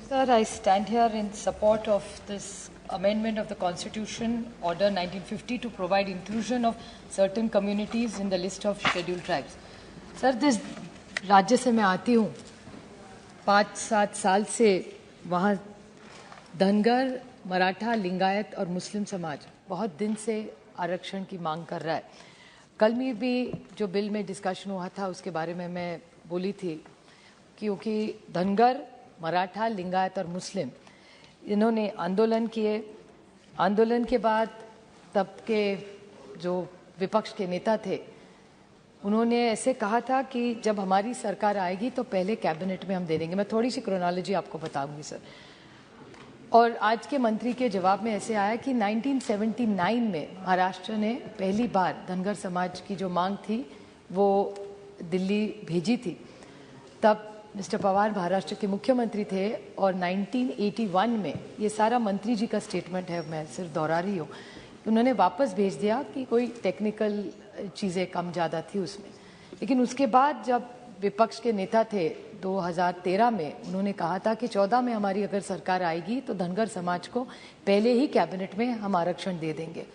Sir, I stand here in support of this amendment of the Constitution, Order 1950, to provide inclusion of certain communities in the list of scheduled tribes. Sir, this राज्य से मैं आती हूँ, 5-7 साल से वहाँ धनगर, मराठा, लिंगायत और मुस्लिम समाज बहुत दिन से आरक्षण की मांग कर रहा है। कल में भी जो बिल में डिस्कशन हुआ था उसके बारे में मैं बोली थी, क्योंकि धनगर, मराठा, लिंगायत और मुस्लिम इन्होंने आंदोलन किए। आंदोलन के बाद तब के जो विपक्ष के नेता थे उन्होंने ऐसे कहा था कि जब हमारी सरकार आएगी तो पहले कैबिनेट में हम दे देंगे। मैं थोड़ी सी क्रोनोलॉजी आपको बताऊंगी सर। और आज के मंत्री के जवाब में ऐसे आया कि 1979 में महाराष्ट्र ने पहली बार धनगर समाज की जो मांग थी वो दिल्ली भेजी थी। तब मिस्टर पवार महाराष्ट्र के मुख्यमंत्री थे और 1981 में, ये सारा मंत्री जी का स्टेटमेंट है, मैं सिर्फ दोहरा रही हूँ, उन्होंने वापस भेज दिया कि कोई टेक्निकल चीज़ें कम ज़्यादा थी उसमें। लेकिन उसके बाद जब विपक्ष के नेता थे 2013 में, उन्होंने कहा था कि 14 में हमारी अगर सरकार आएगी तो धनगर समाज को पहले ही कैबिनेट में हम आरक्षण दे देंगे।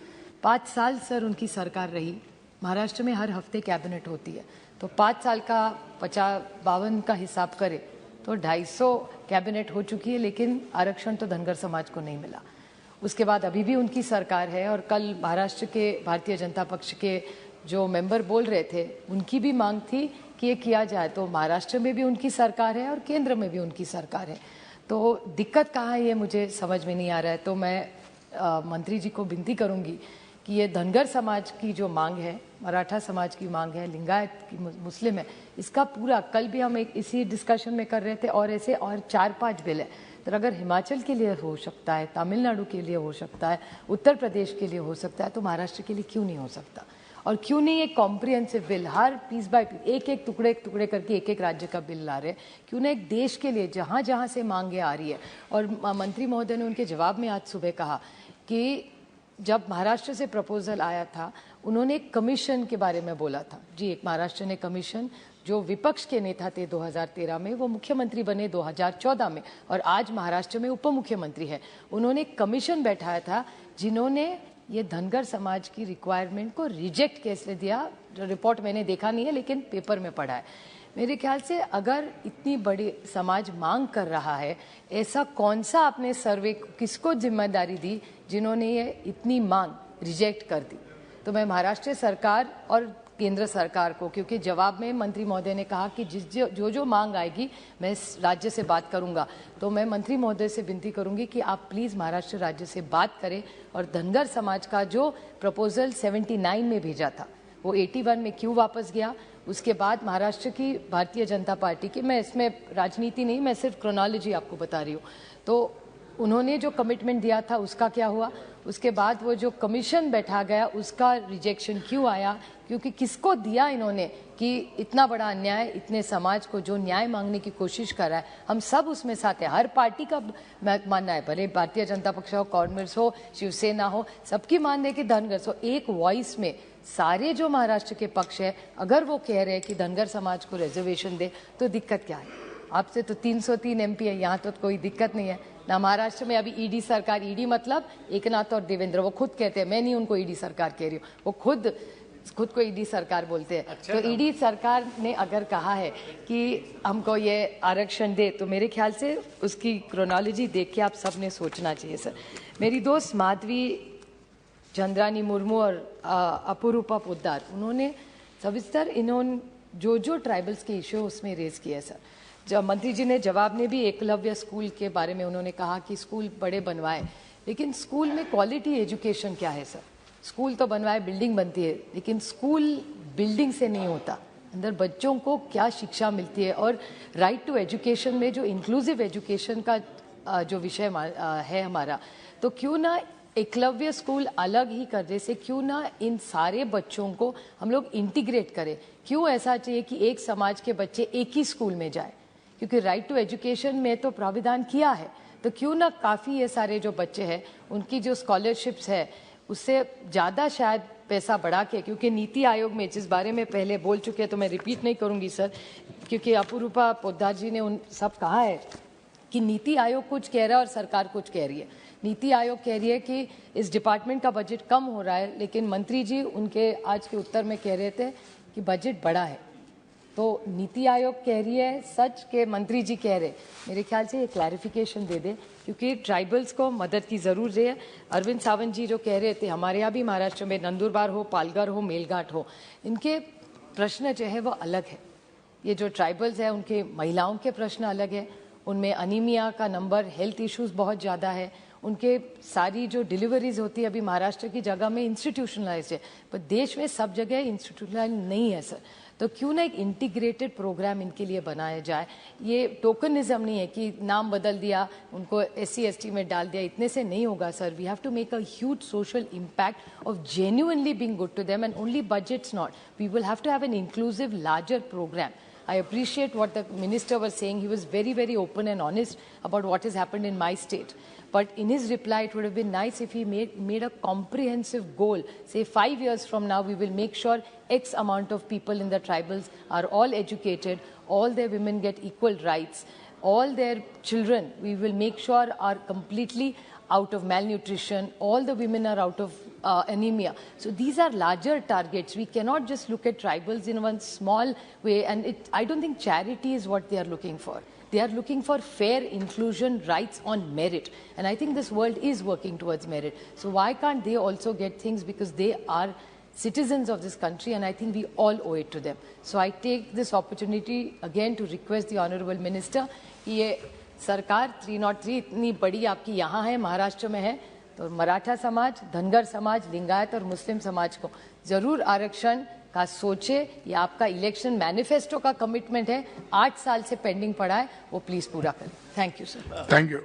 5 साल सर उनकी सरकार रही। महाराष्ट्र में हर हफ्ते कैबिनेट होती है, तो 5 साल का 52 का हिसाब करें तो 250 कैबिनेट हो चुकी है, लेकिन आरक्षण तो धनगर समाज को नहीं मिला। उसके बाद अभी भी उनकी सरकार है और कल महाराष्ट्र के भारतीय जनता पक्ष के जो मेंबर बोल रहे थे उनकी भी मांग थी कि ये किया जाए। तो महाराष्ट्र में भी उनकी सरकार है और केंद्र में भी उनकी सरकार है, तो दिक्कत कहाँ है ये मुझे समझ में नहीं आ रहा है। तो मैं मंत्री जी को विनती करूँगी कि ये धनगर समाज की जो मांग है, मराठा समाज की मांग है, लिंगायत की, मुस्लिम है, इसका पूरा, कल भी हम एक इसी डिस्कशन में कर रहे थे और ऐसे और 4-5 बिल है। तो अगर हिमाचल के लिए हो सकता है, तमिलनाडु के लिए हो सकता है, उत्तर प्रदेश के लिए हो सकता है, तो महाराष्ट्र के लिए क्यों नहीं हो सकता? और क्यों नहीं एक कॉम्प्रिहेंसिव बिल, हर पीस बाय पीस, एक टुकड़े करके एक राज्य का बिल ला रहे हैं? क्यों ना एक देश के लिए जहाँ जहाँ से मांगे आ रही है। और मंत्री महोदय ने उनके जवाब में आज सुबह कहा कि जब महाराष्ट्र से प्रपोजल आया था उन्होंने एक कमीशन के बारे में बोला था। जी, एक महाराष्ट्र ने कमीशन, जो विपक्ष के नेता थे 2013 में, वो मुख्यमंत्री बने 2014 में और आज महाराष्ट्र में उप मुख्यमंत्री है। उन्होंने एक कमीशन बैठाया था जिन्होंने ये धनगर समाज की रिक्वायरमेंट को रिजेक्ट कैसे दिया। जो रिपोर्ट मैंने देखा नहीं है लेकिन पेपर में पढ़ा है। मेरे ख्याल से अगर इतनी बड़ी समाज मांग कर रहा है, ऐसा कौन सा आपने सर्वे, किसको जिम्मेदारी दी जिन्होंने ये इतनी मांग रिजेक्ट कर दी? तो मैं महाराष्ट्र सरकार और केंद्र सरकार को, क्योंकि जवाब में मंत्री महोदय ने कहा कि जो मांग आएगी मैं राज्य से बात करूंगा, तो मैं मंत्री महोदय से विनती करूंगी कि आप प्लीज़ महाराष्ट्र राज्य से बात करें और धनगर समाज का जो प्रपोजल 79 में भेजा था वो 81 में क्यों वापस गया। उसके बाद महाराष्ट्र की भारतीय जनता पार्टी की, मैं इसमें राजनीति नहीं, मैं सिर्फ क्रोनोलॉजी आपको बता रही हूँ, तो उन्होंने जो कमिटमेंट दिया था उसका क्या हुआ? उसके बाद वो जो कमीशन बैठा गया उसका रिजेक्शन क्यों आया? क्योंकि किसको दिया इन्होंने कि इतना बड़ा अन्याय, इतने समाज को जो न्याय मांगने की कोशिश कर रहा है, हम सब उसमें साथ हैं। हर पार्टी का मानना है, भले भारतीय जनता पक्ष हो, कांग्रेस हो, शिवसेना हो, सबकी मानना है कि धनगर, सो एक वॉइस में सारे जो महाराष्ट्र के पक्ष है, अगर वो कह रहे हैं कि धनगर समाज को रिजर्वेशन दे तो दिक्कत क्या है? आपसे तो 303 MP है, यहाँ तो कोई दिक्कत नहीं है ना। महाराष्ट्र में अभी ईडी सरकार, ईडी मतलब एकनाथ और देवेंद्र, वो खुद कहते हैं, मैं नहीं उनको ईडी सरकार कह रही हूँ, वो खुद को ईडी सरकार बोलते हैं। अच्छा, तो ईडी सरकार ने अगर कहा है कि हमको ये आरक्षण दे, तो मेरे ख्याल से उसकी क्रोनोलॉजी देख के आप सब ने सोचना चाहिए सर। मेरी दोस्त माधवी चंद्रानी मुर्मू और अपूरूपा पोद्दार, उन्होंने सविस्तर इन्होंने जो ट्राइबल्स के इश्यू उसमें रेज किया है सर। जब मंत्री जी ने जवाब में भी एकलव्य स्कूल के बारे में उन्होंने कहा कि स्कूल बड़े बनवाए, लेकिन स्कूल में क्वालिटी एजुकेशन क्या है सर? स्कूल तो बनवाए, बिल्डिंग बनती है, लेकिन स्कूल बिल्डिंग से नहीं होता, अंदर बच्चों को क्या शिक्षा मिलती है। और राइट टू एजुकेशन में जो इंक्लूसिव एजुकेशन का जो विषय है हमारा, तो क्यों ना एकलव्य स्कूल अलग ही करने से, क्यों ना इन सारे बच्चों को हम लोग इंटीग्रेट करें? क्यों ऐसा चाहिए कि एक समाज के बच्चे एक ही स्कूल में जाए? क्योंकि राइट टू एजुकेशन में तो प्राविधान किया है, तो क्यों ना काफ़ी ये सारे जो बच्चे हैं उनकी जो स्कॉलरशिप्स है उससे ज़्यादा शायद पैसा बढ़ा के, क्योंकि नीति आयोग में जिस बारे में पहले बोल चुके हैं तो मैं रिपीट नहीं करूंगी सर, क्योंकि अपूरूपा पोद्दार जी ने उन सब कहा है कि नीति आयोग कुछ कह रहा है और सरकार कुछ कह रही है। नीति आयोग कह रही है कि इस डिपार्टमेंट का बजट कम हो रहा है, लेकिन मंत्री जी उनके आज के उत्तर में कह रहे थे कि बजट बड़ा है। तो नीति आयोग कह रही है सच के मंत्री जी कह रहे, मेरे ख्याल से ये क्लैरिफिकेशन दे दे, क्योंकि ट्राइबल्स को मदद की ज़रूर है। अरविंद सावंत जी जो कह रहे थे, हमारे यहाँ भी महाराष्ट्र में नंदुरबार हो, पालघर हो, मेलघाट हो, इनके प्रश्न जो है वो अलग है। ये जो ट्राइबल्स है उनके महिलाओं के प्रश्न अलग है, उनमें अनीमिया का नंबर, हेल्थ इश्यूज बहुत ज़्यादा है, उनके सारी जो डिलीवरीज होती है अभी महाराष्ट्र की जगह में इंस्टीट्यूशनलाइज्ड है, पर देश में सब जगह इंस्टीट्यूशनलाइज नहीं है सर। तो क्यों ना एक इंटीग्रेटेड प्रोग्राम इनके लिए बनाया जाए। ये टोकनिज्म नहीं है कि नाम बदल दिया, उनको SC ST में डाल दिया, इतने से नहीं होगा sir. We have to make a huge social impact of genuinely being good to them, and only budgets not, we will have to have an inclusive larger programme. I appreciate what the minister was saying. He was very, very open and honest about what has happened in my state. But in his reply, it would have been nice if he made a comprehensive goal. Say 5 years from now, we will make sure X amount of people in the tribals are all educated, all their women get equal rights, all their children, we will make sure are completely out of malnutrition, all the women are out of anemia. So these are larger targets. We cannot just look at tribals in one small way, and I don't think charity is what they are looking for. They are looking for fair inclusion, rights on merit, and I think this world is working towards merit. So why can't they also get things, because they are citizens of this country, and I think we all owe it to them. So I take this opportunity again to request the Honourable Minister, ये सरकार 303 इतनी बड़ी आपकी यहाँ है, महाराष्ट्र में है, तो मराठा समाज, धनगर समाज, लिंगायत और मुस्लिम समाज को जरूर आरक्षण का सोचे। ये आपका इलेक्शन मैनिफेस्टो का कमिटमेंट है, 8 साल से पेंडिंग पड़ा है, वो प्लीज पूरा करें। Thank you sir. Thank you.